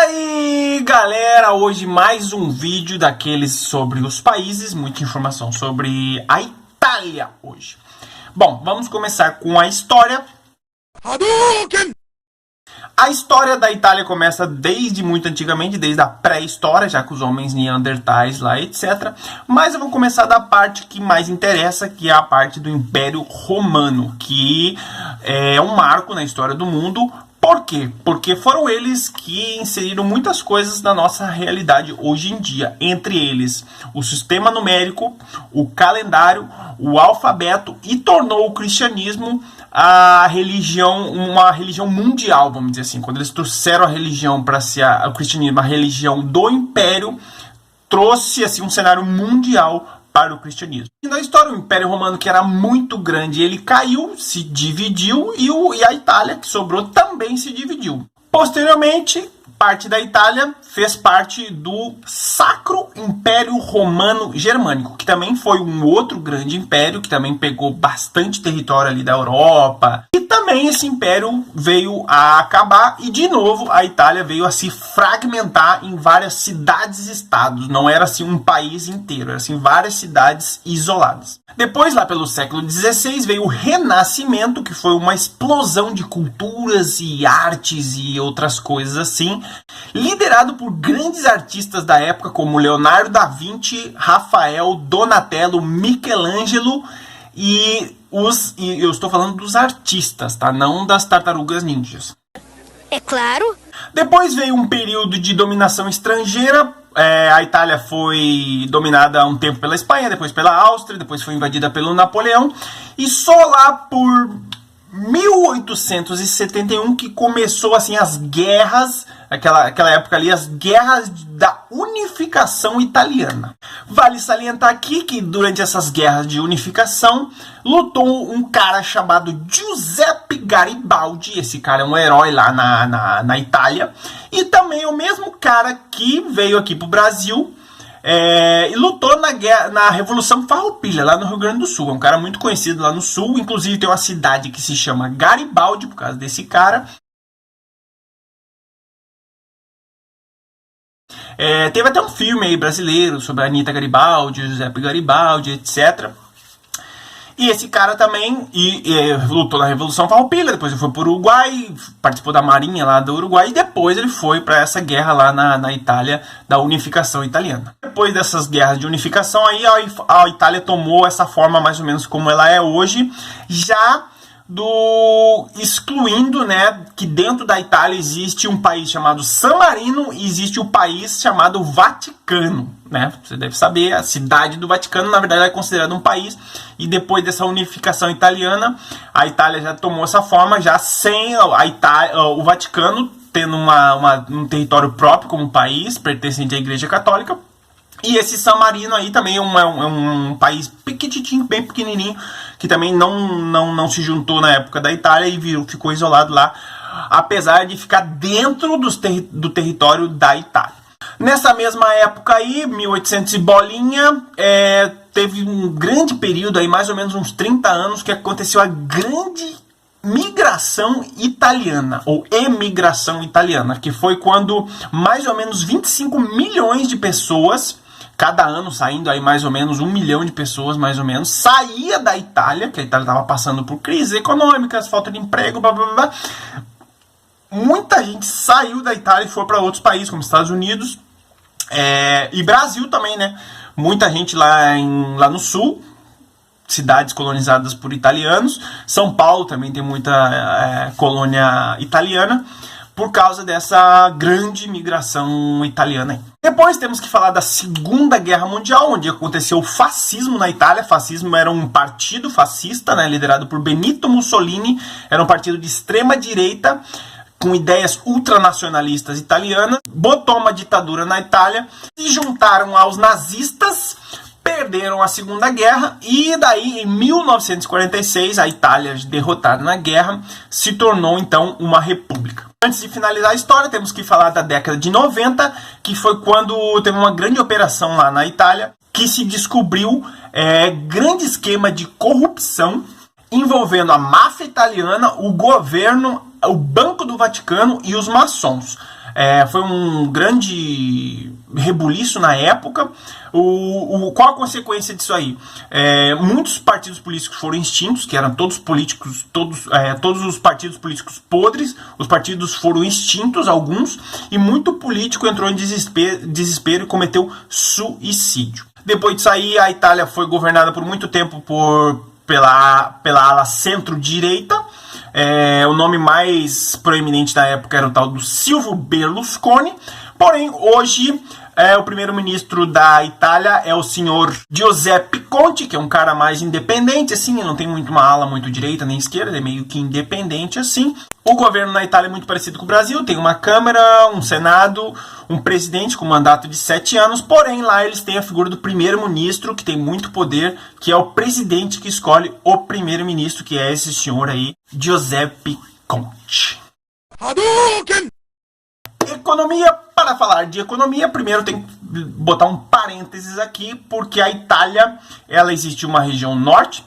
aí, galera, hoje mais um vídeo daqueles sobre os países, muita informação sobre a Itália hoje. Bom, vamos começar com a história. A história da Itália começa desde muito antigamente, desde a pré-história, já com os homens neandertais lá, etc. Mas eu vou começar da parte que mais interessa, que é a parte do Império Romano, que é um marco na história do mundo. Por quê? Porque foram eles que inseriram muitas coisas na nossa realidade hoje em dia. Entre eles, o sistema numérico, o calendário, o alfabeto, e tornou o cristianismo a religião, uma religião mundial, vamos dizer assim. Quando eles trouxeram a religião para ser o cristianismo, a religião do império, trouxe assim um cenário mundial para o cristianismo. E na história, o Império Romano, que era muito grande, ele caiu, se dividiu, e a Itália, que sobrou, também se dividiu. Posteriormente, parte da Itália fez parte do Sacro Império Romano Germânico, que também foi um outro grande império, que também pegou bastante território ali da Europa. E também esse império veio a acabar e, de novo, a Itália veio a se fragmentar em várias cidades e estados. Não era assim um país inteiro, era assim várias cidades isoladas. Depois, lá pelo século XVI, veio o Renascimento, que foi uma explosão de culturas e artes e outras coisas assim, liderado por grandes artistas da época como Leonardo da Vinci, Rafael, Donatello, Michelangelo e eu estou falando dos artistas, tá? Não das tartarugas ninjas. É claro. Depois veio um período de dominação estrangeira. A Itália foi dominada há um tempo pela Espanha, depois pela Áustria, depois foi invadida pelo Napoleão. E só lá por 1871 que começou assim as guerras, aquela época ali, as guerras da unificação italiana. Vale salientar aqui que durante essas guerras de unificação lutou um cara chamado Giuseppe Garibaldi. Esse cara é um herói lá na Itália, e também é o mesmo cara que veio aqui pro Brasil e lutou na Revolução Farroupilha, lá no Rio Grande do Sul. É um cara muito conhecido lá no Sul. Inclusive tem uma cidade que se chama Garibaldi por causa desse cara. Teve até um filme aí brasileiro sobre a Anita Garibaldi, Giuseppe Garibaldi, etc. E esse cara também lutou na Revolução Farroupilha, depois ele foi para o Uruguai, participou da Marinha lá do Uruguai, e depois ele foi para essa guerra lá na Itália, da unificação italiana. Depois dessas guerras de unificação, aí a Itália tomou essa forma mais ou menos como ela é hoje, já excluindo, né, que dentro da Itália existe um país chamado San Marino e existe um país chamado Vaticano, né? Você deve saber, a cidade do Vaticano na verdade é considerada um país, e depois dessa unificação italiana, a Itália já tomou essa forma, já sem o Vaticano tendo um território próprio como país, pertencente à Igreja Católica. E esse San Marino aí também é um país pequititinho, bem pequenininho, que também não se juntou na época da Itália e ficou isolado lá, apesar de ficar dentro do território da Itália. Nessa mesma época aí, 1800 e bolinha, teve um grande período aí, mais ou menos uns 30 anos, que aconteceu a grande migração italiana, ou emigração italiana, que foi quando mais ou menos 25 milhões de pessoas, cada ano saindo aí mais ou menos 1 milhão de pessoas, mais ou menos, saía da Itália, que a Itália estava passando por crises econômicas, falta de emprego, blá blá blá. Muita gente saiu da Itália e foi para outros países, como Estados Unidos e Brasil também, né? Muita gente lá no sul, cidades colonizadas por italianos. São Paulo também tem muita colônia italiana, por causa dessa grande migração italiana aí. Depois temos que falar da Segunda Guerra Mundial, onde aconteceu o fascismo na Itália. O fascismo era um partido fascista, né, liderado por Benito Mussolini. Era um partido de extrema direita, com ideias ultranacionalistas italianas. Botou uma ditadura na Itália, se juntaram aos nazistas, perderam a Segunda Guerra, e daí em 1946 a Itália, derrotada na guerra, se tornou então uma república. Antes de finalizar a história, temos que falar da década de 90, que foi quando teve uma grande operação lá na Itália, que se descobriu grande esquema de corrupção envolvendo a máfia italiana, o governo, o Banco do Vaticano e os maçons. Foi um grande rebuliço na época. Qual a consequência disso aí? Muitos partidos políticos foram extintos, que eram todos políticos, todos os partidos políticos podres. Os partidos foram extintos, alguns, e muito político entrou em desespero e cometeu suicídio. Depois disso aí, a Itália foi governada por muito tempo pela ala centro-direita. O nome mais proeminente da época era o tal do Silvio Berlusconi. Porém, hoje, o primeiro-ministro da Itália é o senhor Giuseppe Conte, que é um cara mais independente, assim, não tem muito uma ala muito direita nem esquerda, é meio que independente, assim. O governo na Itália é muito parecido com o Brasil, tem uma Câmara, um Senado, um presidente com mandato de 7 anos, porém lá eles têm a figura do primeiro-ministro, que tem muito poder, que é o presidente que escolhe o primeiro-ministro, que é esse senhor aí, Giuseppe Conte. Hadouken! Economia. Para falar de economia, primeiro tem que botar um parênteses aqui, porque a Itália, ela existe uma região norte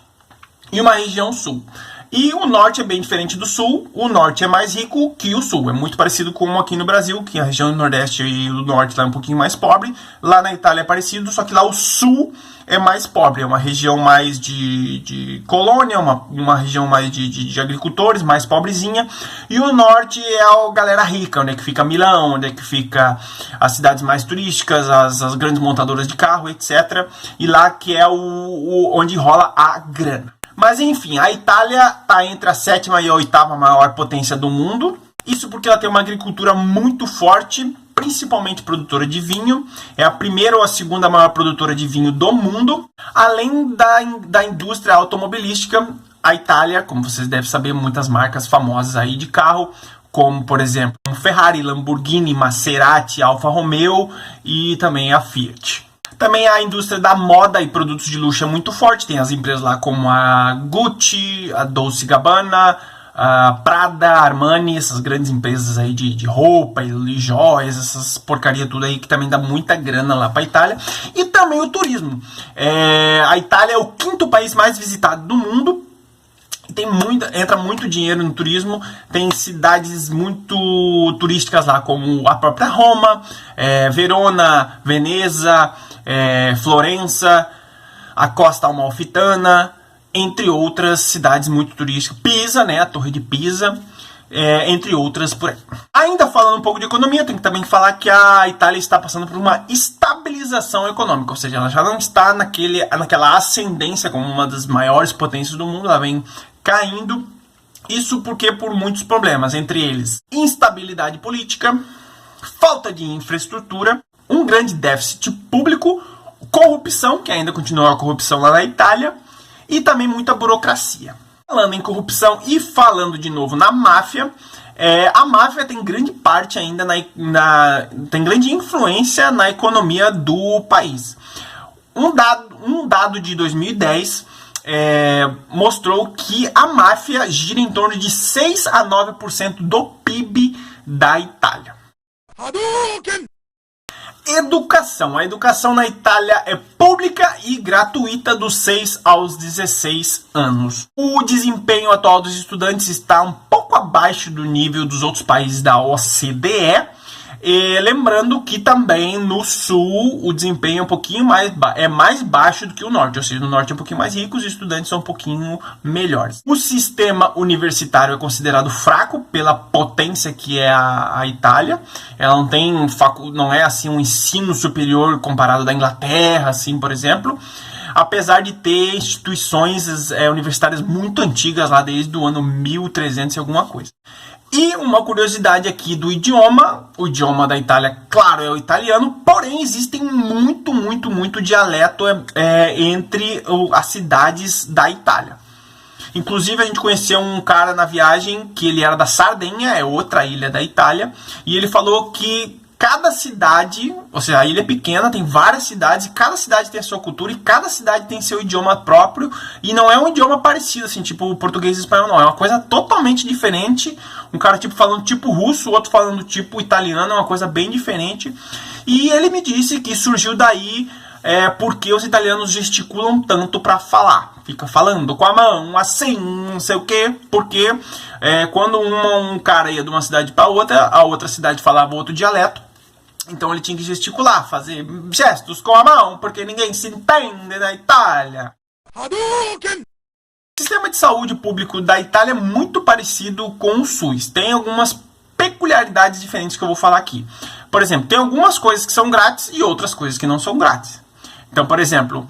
e uma região sul. E o norte é bem diferente do sul, o norte é mais rico que o sul. É muito parecido com aqui no Brasil, que a região do nordeste e o norte lá é um pouquinho mais pobre. Lá na Itália é parecido, só que lá o sul é mais pobre. É uma região mais de colônia, uma região mais de agricultores, mais pobrezinha. E o norte é a galera rica, onde é que fica Milão, onde é que fica as cidades mais turísticas, as grandes montadoras de carro, etc. E lá que é onde rola a grana. Mas enfim, a Itália está entre a 7ª e a 8ª maior potência do mundo. Isso porque ela tem uma agricultura muito forte, principalmente produtora de vinho. É a 1ª ou a 2ª maior produtora de vinho do mundo. Além da indústria automobilística, a Itália, como vocês devem saber, muitas marcas famosas aí de carro, como por exemplo Ferrari, Lamborghini, Maserati, Alfa Romeo e também a Fiat. Também a indústria da moda e produtos de luxo é muito forte. Tem as empresas lá como a Gucci, a Dolce & Gabbana, a Prada, Armani, essas grandes empresas aí de roupa e joias, essas porcaria tudo aí que também dá muita grana lá para a Itália. E também o turismo. A Itália é o 5º país mais visitado do mundo. Entra muito dinheiro no turismo. Tem cidades muito turísticas lá, como a própria Roma, Verona, Veneza, Florença, a Costa Amalfitana, entre outras cidades muito turísticas. Pisa, né, a Torre de Pisa, entre outras por aí. Ainda falando um pouco de economia, tem que também falar que a Itália está passando por uma estabilização econômica, ou seja, ela já não está naquela ascendência como uma das maiores potências do mundo, ela vem caindo. Isso porque por muitos problemas, entre eles instabilidade política, falta de infraestrutura, um grande déficit público, corrupção, que ainda continua a corrupção lá na Itália, e também muita burocracia. Falando em corrupção e falando de novo na máfia, a máfia tem grande parte ainda, tem grande influência na economia do país. Um dado de 2010 mostrou que a máfia gira em torno de 6 a 9% do PIB da Itália. Hadouken! Educação. A educação na Itália é pública e gratuita dos 6 aos 16 anos. O desempenho atual dos estudantes está um pouco abaixo do nível dos outros países da OCDE. Lembrando que também no sul o desempenho é um pouquinho mais baixo do que o norte, ou seja, no norte é um pouquinho mais rico, os estudantes são um pouquinho melhores. O sistema universitário é considerado fraco pela potência que é a Itália. Ela não é assim um ensino superior comparado da Inglaterra, assim, por exemplo. Apesar de ter instituições universitárias muito antigas lá desde o ano 1300 e alguma coisa. E uma curiosidade aqui do idioma, o idioma da Itália, claro, é o italiano, porém existem muito dialeto entre as cidades da Itália. Inclusive a gente conheceu um cara na viagem que ele era da Sardenha, é outra ilha da Itália, e ele falou que cada cidade, ou seja, a ilha é pequena, tem várias cidades, e cada cidade tem a sua cultura, e cada cidade tem seu idioma próprio, e não é um idioma parecido, assim, tipo o português e o espanhol, não, é uma coisa totalmente diferente, um cara tipo falando tipo russo, o outro falando tipo italiano, é uma coisa bem diferente, e ele me disse que surgiu daí porque os italianos gesticulam tanto para falar. fica falando com a mão, assim, não sei o quê, porque quando um cara ia de uma cidade para outra, a outra cidade falava outro dialeto, então ele tinha que gesticular, fazer gestos com a mão, porque ninguém se entende na Itália. Hadouken! O sistema de saúde público da Itália é muito parecido com o SUS, tem algumas peculiaridades diferentes que eu vou falar aqui. Por exemplo, tem algumas coisas que são grátis e outras coisas que não são grátis. Então, por exemplo,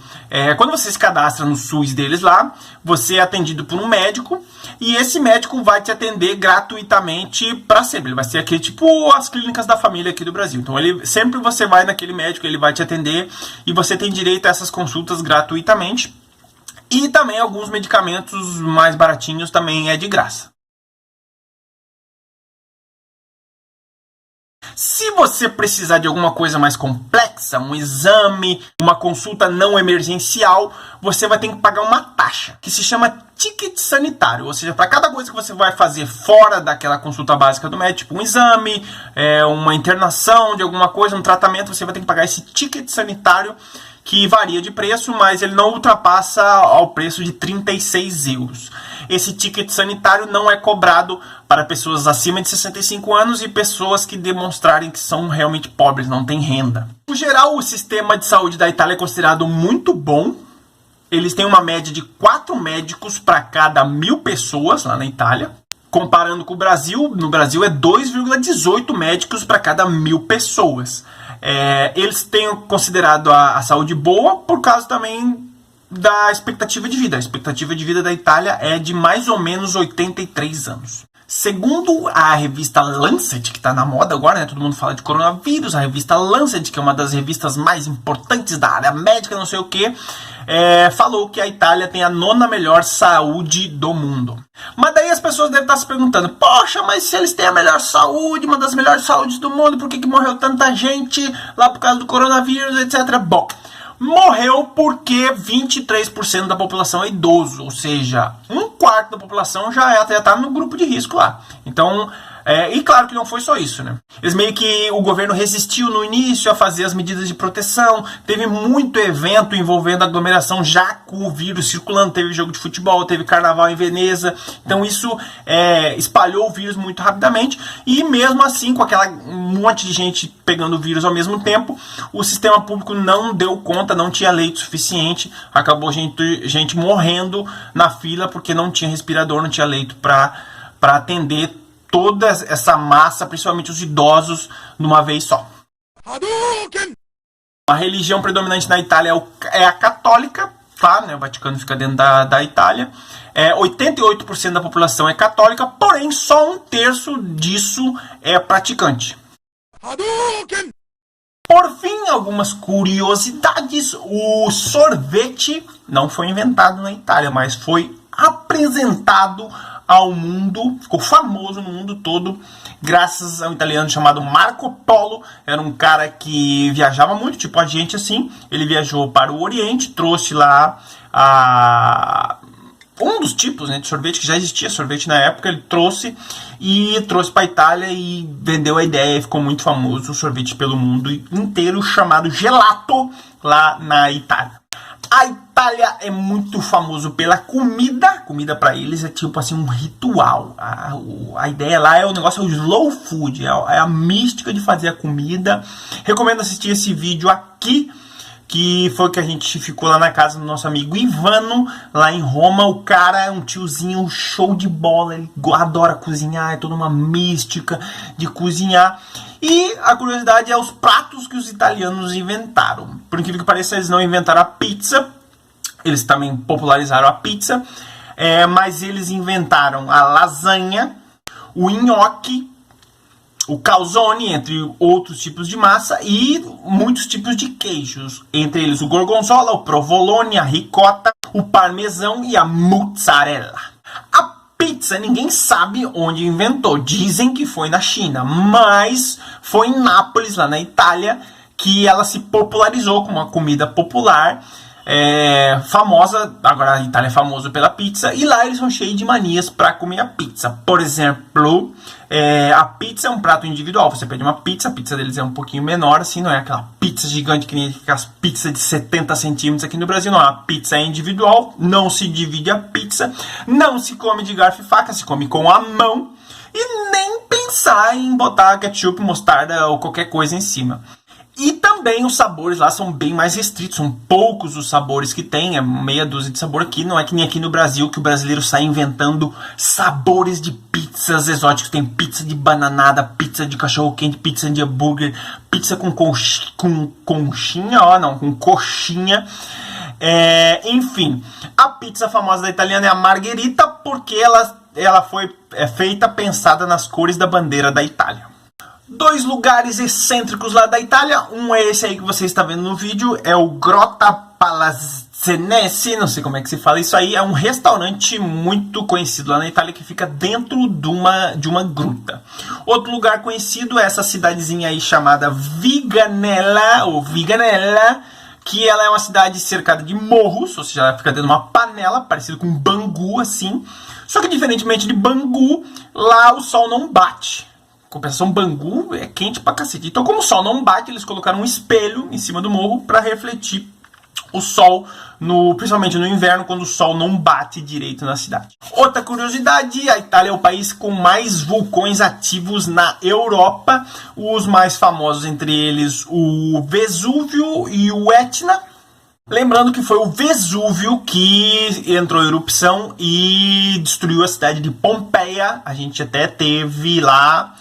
quando você se cadastra no SUS deles lá, você é atendido por um médico e esse médico vai te atender gratuitamente para sempre. Ele vai ser aqui tipo as clínicas da família aqui do Brasil. Então, sempre você vai naquele médico, ele vai te atender e você tem direito a essas consultas gratuitamente. E também alguns medicamentos mais baratinhos também é de graça. Se você precisar de alguma coisa mais complexa, um exame, uma consulta não emergencial, você vai ter que pagar uma taxa, que se chama ticket sanitário. Ou seja, para cada coisa que você vai fazer fora daquela consulta básica do médico, tipo um exame, uma internação de alguma coisa, um tratamento, você vai ter que pagar esse ticket sanitário, que varia de preço, mas ele não ultrapassa ao preço de 36 euros. Esse ticket sanitário não é cobrado para pessoas acima de 65 anos e pessoas que demonstrarem que são realmente pobres, não têm renda. No geral, o sistema de saúde da Itália é considerado muito bom. Eles têm uma média de 4 médicos para cada 1.000 pessoas lá na Itália. Comparando com o Brasil, no Brasil é 2,18 médicos para cada 1.000 pessoas. Eles têm considerado a saúde boa por causa também da expectativa de vida. A expectativa de vida da Itália é de mais ou menos 83 anos. Segundo a revista Lancet, que está na moda agora, né? Todo mundo fala de coronavírus, a revista Lancet, que é uma das revistas mais importantes da área médica, não sei o que, falou que a Itália tem a 9ª melhor saúde do mundo. Mas daí as pessoas devem estar se perguntando, poxa, mas se eles têm a melhor saúde, uma das melhores saúdes do mundo, por que morreu tanta gente lá por causa do coronavírus, etc. Bom, morreu porque 23% da população é idoso, ou seja, 1/4 da população já está no grupo de risco lá. Então, e claro que não foi só isso, né? Eles meio que o governo resistiu no início a fazer as medidas de proteção, teve muito evento envolvendo aglomeração já com o vírus circulando, teve jogo de futebol, teve carnaval em Veneza, então isso espalhou o vírus muito rapidamente e mesmo assim, com aquela monte de gente pegando o vírus ao mesmo tempo, o sistema público não deu conta, não tinha leito suficiente, acabou gente morrendo na fila porque não tinha respirador, não tinha leito para atender toda essa massa, principalmente os idosos, numa vez só. Hadouken! A religião predominante na Itália é a católica, tá? O Vaticano fica dentro da Itália. 88% da população é católica, porém só 1/3 disso é praticante. Hadouken! Por fim, algumas curiosidades. O sorvete não foi inventado na Itália, mas foi apresentado ao mundo, ficou famoso no mundo todo, graças a um italiano chamado Marco Polo. Era um cara que viajava muito, tipo a gente assim. Ele viajou para o Oriente, trouxe lá um dos tipos, né, de sorvete, que já existia sorvete na época, ele trouxe para a Itália e vendeu a ideia, e ficou muito famoso o sorvete pelo mundo inteiro, chamado gelato, lá na Itália. A Itália é muito famoso pela comida. Comida para eles é tipo assim um ritual. A ideia lá é o negócio, é o slow food, é a mística de fazer a comida. Recomendo assistir esse vídeo aqui, que foi que a gente ficou lá na casa do nosso amigo Ivano, lá em Roma. O cara é um tiozinho show de bola, ele adora cozinhar, é toda uma mística de cozinhar. E a curiosidade é os pratos que os italianos inventaram. Por incrível que pareça, eles não inventaram a pizza, eles também popularizaram a pizza, mas eles inventaram a lasanha, o nhoque, o calzone, entre outros tipos de massa, e muitos tipos de queijos, entre eles o gorgonzola, o provolone, a ricota, o parmesão e a mozzarella. A pizza ninguém sabe onde inventou, dizem que foi na China, mas foi em Nápoles, lá na Itália, que ela se popularizou como uma comida popular, famosa, agora a Itália é famosa pela pizza, e lá eles são cheios de manias para comer a pizza. Por exemplo, a pizza é um prato individual. Você pede uma pizza, a pizza deles é um pouquinho menor, assim, não é aquela pizza gigante que nem aquelas pizzas de 70 centímetros aqui no Brasil, não. A pizza é individual, não se divide a pizza, não se come de garfo e faca, se come com a mão, e nem pensar em botar ketchup, mostarda ou qualquer coisa em cima. E também os sabores lá são bem mais restritos, são poucos os sabores que tem, é meia dúzia de sabor aqui, não é que nem aqui no Brasil que o brasileiro sai inventando sabores de pizzas exóticos, tem pizza de bananada, pizza de cachorro-quente, pizza de hambúrguer, pizza com conchinha, com coxinha, enfim. A pizza famosa da italiana é a margherita porque ela foi feita pensada nas cores da bandeira da Itália. 2 lugares excêntricos lá da Itália, um é esse aí que você está vendo no vídeo, é o Grotta Palazzenese, não sei como é que se fala isso aí, é um restaurante muito conhecido lá na Itália que fica dentro de uma gruta. Outro lugar conhecido é essa cidadezinha aí chamada Viganella, que ela é uma cidade cercada de morros, ou seja, ela fica dentro de uma panela, parecido com Bangu, assim, só que diferentemente de Bangu, lá o sol não bate. Compensação, Bangu é quente pra cacete. Então, como o sol não bate, eles colocaram um espelho em cima do morro para refletir o sol, principalmente no inverno, quando o sol não bate direito na cidade. Outra curiosidade, a Itália é o país com mais vulcões ativos na Europa. Os mais famosos entre eles, o Vesúvio e o Etna. Lembrando que foi o Vesúvio que entrou em erupção e destruiu a cidade de Pompeia. A gente até teve lá...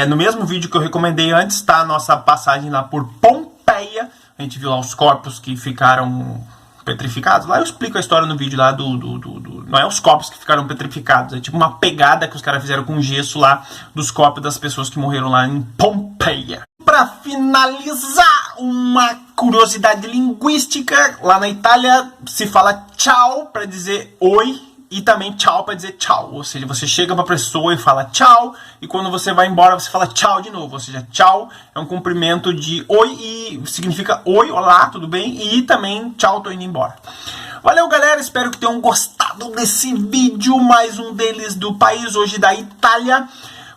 no mesmo vídeo que eu recomendei antes, tá a nossa passagem lá por Pompeia. A gente viu lá os corpos que ficaram petrificados. Lá eu explico a história no vídeo lá não é os corpos que ficaram petrificados, é tipo uma pegada que os caras fizeram com gesso lá dos corpos das pessoas que morreram lá em Pompeia. Para finalizar, uma curiosidade linguística. Lá na Itália se fala tchau para dizer oi. E também tchau para dizer tchau, ou seja, você chega para a pessoa e fala tchau, e quando você vai embora você fala tchau de novo, ou seja, tchau é um cumprimento de oi e significa oi, olá, tudo bem, e também tchau, tô indo embora. Valeu, galera, espero que tenham gostado desse vídeo, mais um deles do país hoje da Itália.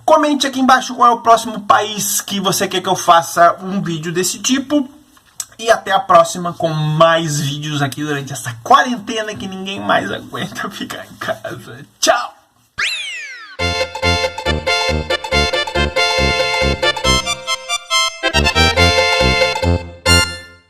Comente aqui embaixo qual é o próximo país que você quer que eu faça um vídeo desse tipo. E até a próxima com mais vídeos aqui durante essa quarentena que ninguém mais aguenta ficar em casa. Tchau!